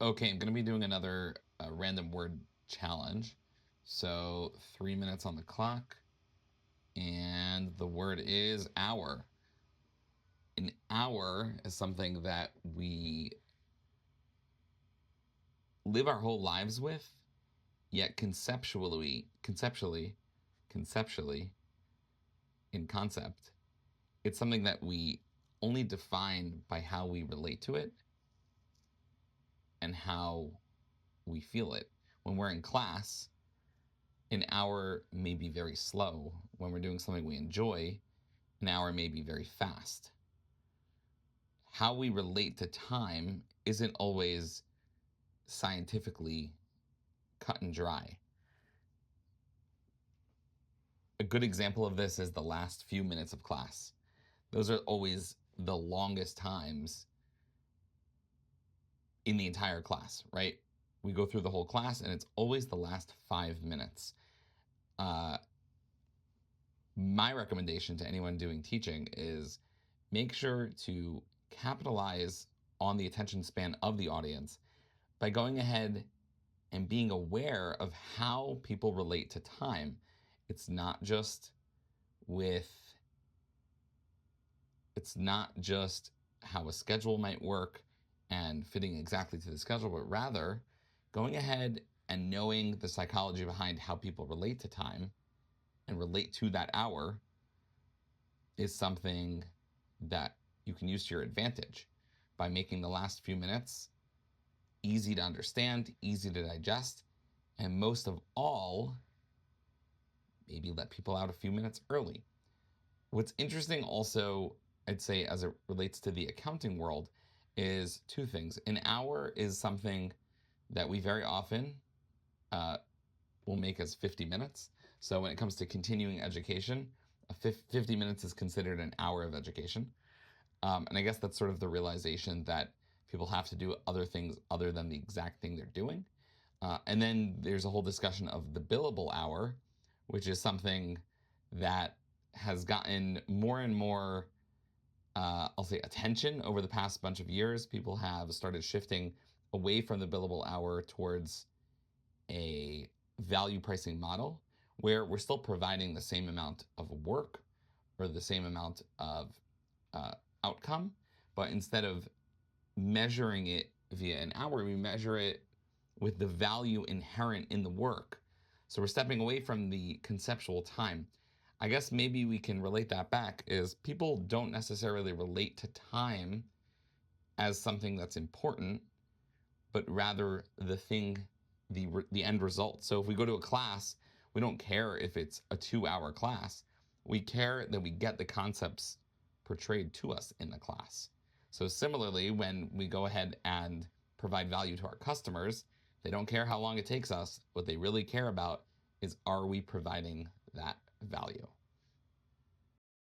Okay, I'm going to be doing another random word challenge. So 3 minutes on the clock, and the word is hour. An hour is something that we live our whole lives with, yet conceptually, in concept, it's something that we only define by how we relate to it and how we feel it. When we're in class, an hour may be very slow. When we're doing something we enjoy, an hour may be very fast. How we relate to time isn't always scientifically cut and dry. A good example of this is the last few minutes of class. Those are always the longest times in the entire class, right? We go through the whole class and it's always the last 5 minutes. Uh, my recommendation to anyone doing teaching is make sure to capitalize on the attention span of the audience by going ahead and being aware of how people relate to time. It's not just with it's not just how a schedule might work and fitting exactly to the schedule, but rather going ahead and knowing the psychology behind how people relate to time and relate to that hour is something that you can use to your advantage by making the last few minutes easy to understand, easy to digest, and most of all, maybe let people out a few minutes early. What's interesting also, I'd say, as it relates to the accounting world, is two things. An hour is something that we very often uh, will make as 50 minutes. So when it comes to continuing education, 50 minutes is considered an hour of education. And I guess that's sort of the realization that people have to do other things other than the exact thing they're doing. And then there's a whole discussion of the billable hour, which is something that has gotten more and more, I'll say, attention over the past bunch of years. People have started shifting away from the billable hour towards a value pricing model where we're still providing the same amount of work or the same amount of outcome, but instead of measuring it via an hour, we measure it with the value inherent in the work. So we're stepping away from the conceptual time. I guess maybe we can relate that back is people don't necessarily relate to time as something that's important, but rather the end result. So if we go to a class, we don't care if it's a 2-hour class. We care that we get the concepts portrayed to us in the class. So similarly, when we go ahead and provide value to our customers, they don't care how long it takes us. What they really care about is, are we providing that value?